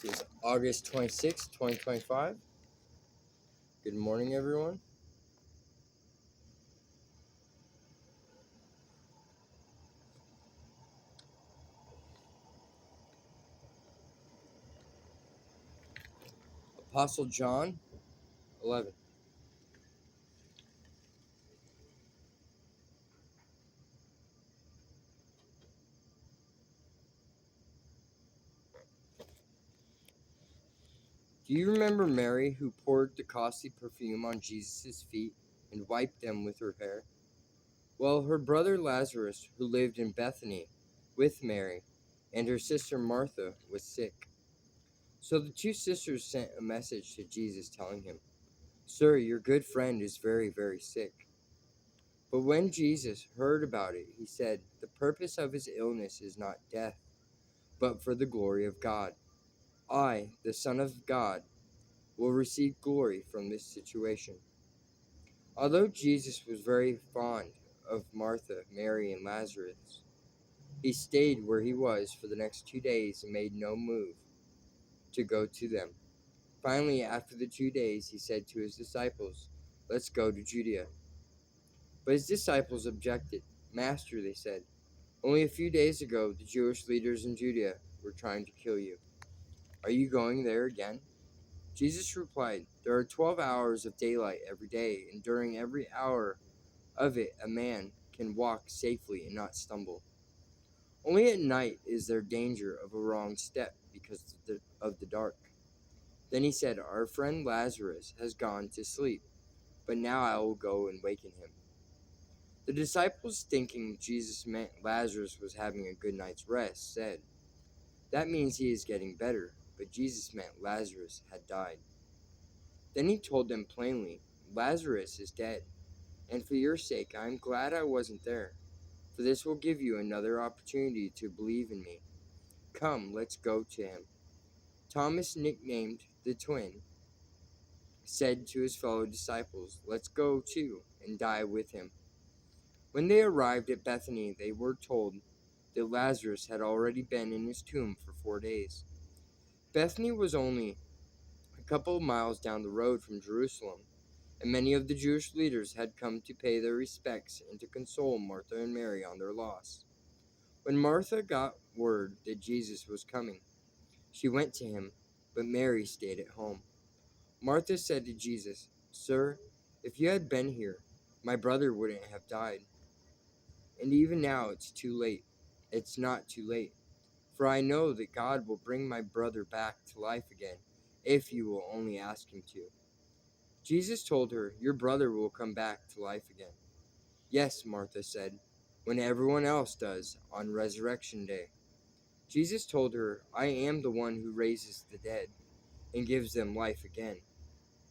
This is August 26th, 2025. Good morning, everyone. Apostle John 11. Do you remember Mary who poured the costly perfume on Jesus' feet and wiped them with her hair? Well, her brother Lazarus, who lived in Bethany with Mary, and her sister Martha, was sick. So the two sisters sent a message to Jesus telling him, "Sir, your good friend is very, very sick." But when Jesus heard about it, he said, "The purpose of his illness is not death, but for the glory of God. I, the Son of God, will receive glory from this situation." Although Jesus was very fond of Martha, Mary, and Lazarus, he stayed where he was for the next 2 days and made no move to go to them. Finally, after the 2 days, he said to his disciples, "Let's go to Judea." But his disciples objected. "Master," they said, "only a few days ago the Jewish leaders in Judea were trying to kill you. Are you going there again?" Jesus replied, "There are 12 hours of daylight every day, and during every hour of it a man can walk safely and not stumble. Only at night is there danger of a wrong step because of the dark." Then he said, "Our friend Lazarus has gone to sleep, but now I will go and waken him." The disciples, thinking Jesus meant Lazarus was having a good night's rest, said, "That means he is getting better," but Jesus meant Lazarus had died. Then he told them plainly, "Lazarus is dead, and for your sake I am glad I wasn't there, for this will give you another opportunity to believe in me. Come, let's go to him." Thomas, nicknamed the twin, said to his fellow disciples, "Let's go too and die with him." When they arrived at Bethany, they were told that Lazarus had already been in his tomb for 4 days. Bethany was only a couple of miles down the road from Jerusalem, and many of the Jewish leaders had come to pay their respects and to console Martha and Mary on their loss. When Martha got word that Jesus was coming, she went to him, but Mary stayed at home. Martha said to Jesus, "Sir, if you had been here, my brother wouldn't have died. And even now it's too late. It's not too late, for I know that God will bring my brother back to life again, if you will only ask him to." Jesus told her, "Your brother will come back to life again." "Yes," Martha said, "when everyone else does on resurrection day." Jesus told her, "I am the one who raises the dead and gives them life again.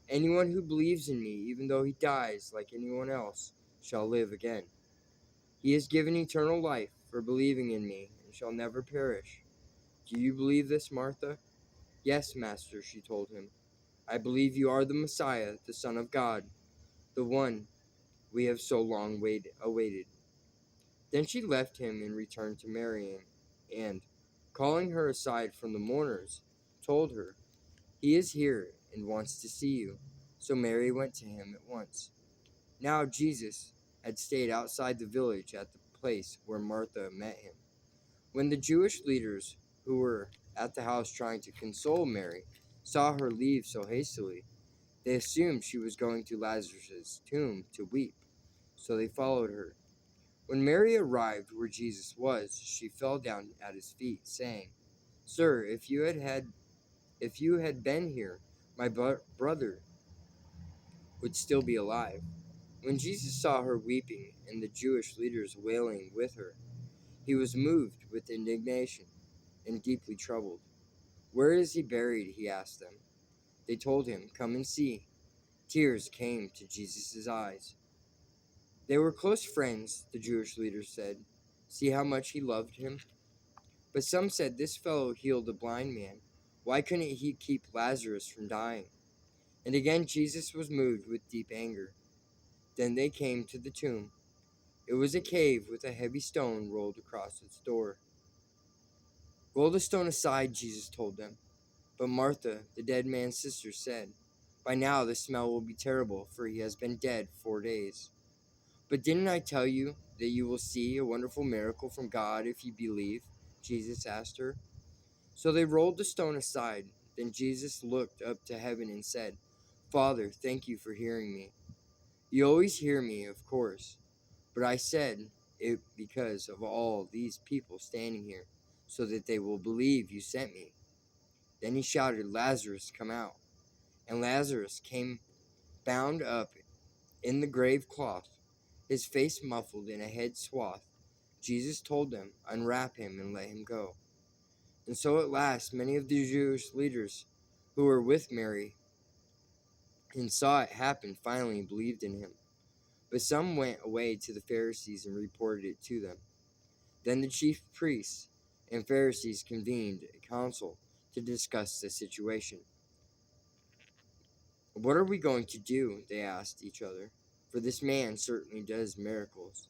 Anyone who believes in me, even though he dies like anyone else, shall live again. He is given eternal life for believing in me and shall never perish. Do you believe this, Martha?" "Yes, Master," she told him. "I believe you are the Messiah, the Son of God, the one we have so long awaited." Then she left him and returned to Mary and, calling her aside from the mourners, told her, "He is here and wants to see you." So Mary went to him at once. Now Jesus had stayed outside the village at the place where Martha met him. When the Jewish leaders who were at the house trying to console Mary saw her leave so hastily, they assumed she was going to Lazarus' tomb to weep, so they followed her. When Mary arrived where Jesus was, she fell down at his feet, saying, "Sir, if you had been here, my brother would still be alive." When Jesus saw her weeping and the Jewish leaders wailing with her, he was moved with indignation and deeply troubled. "Where is he buried?" he asked them. They told him, "Come and see." Tears came to Jesus' eyes. They were close friends, the Jewish leaders said. "See how much he loved him?" But some said, "This fellow healed a blind man. Why couldn't he keep Lazarus from dying?" And again Jesus was moved with deep anger. Then they came to the tomb. It was a cave with a heavy stone rolled across its door. "Roll the stone aside," Jesus told them. But Martha, the dead man's sister, said, "By now the smell will be terrible, for he has been dead 4 days." "But didn't I tell you that you will see a wonderful miracle from God if you believe?" Jesus asked her. So they rolled the stone aside. Then Jesus looked up to heaven and said, "Father, thank you for hearing me. You always hear me, of course, but I said it because of all these people standing here, so that they will believe you sent me." Then he shouted, "Lazarus, come out." And Lazarus came, bound up in the grave cloth, his face muffled in a head swath. Jesus told them, "Unwrap him and let him go." And so at last many of the Jewish leaders who were with Mary and saw it happen finally believed in him. But some went away to the Pharisees and reported it to them. Then the chief priests and Pharisees convened a council to discuss the situation. "What are we going to do?" they asked each other. "For this man certainly does miracles.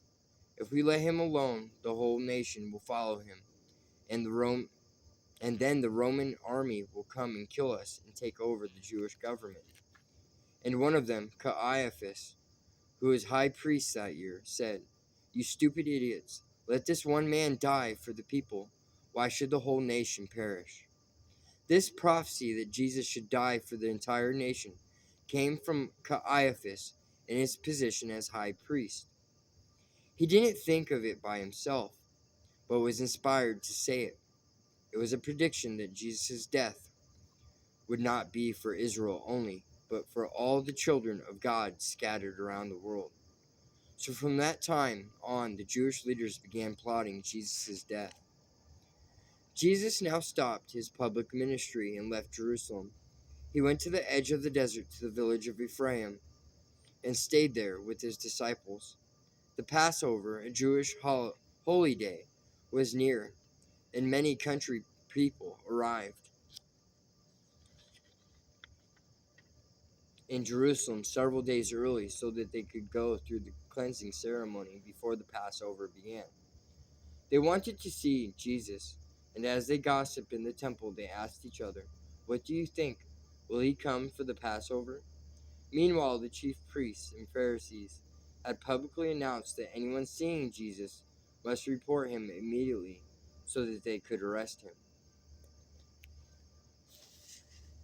If we let him alone, the whole nation will follow him, and then the Roman army will come and kill us and take over the Jewish government." And one of them, Caiaphas, who was high priest that year, said, "You stupid idiots, let this one man die for the people. Why should the whole nation perish?" This prophecy that Jesus should die for the entire nation came from Caiaphas in his position as high priest. He didn't think of it by himself, but was inspired to say it. It was a prediction that Jesus' death would not be for Israel only, but for all the children of God scattered around the world. So from that time on, the Jewish leaders began plotting Jesus' death. Jesus now stopped his public ministry and left Jerusalem. He went to the edge of the desert to the village of Ephraim and stayed there with his disciples. The Passover, a Jewish holy day, was near, and many country people arrived in Jerusalem several days early so that they could go through the cleansing ceremony before the Passover began. They wanted to see Jesus, and as they gossiped in the temple, they asked each other, "What do you think? Will he come for the Passover?" Meanwhile, the chief priests and Pharisees had publicly announced that anyone seeing Jesus must report him immediately so that they could arrest him.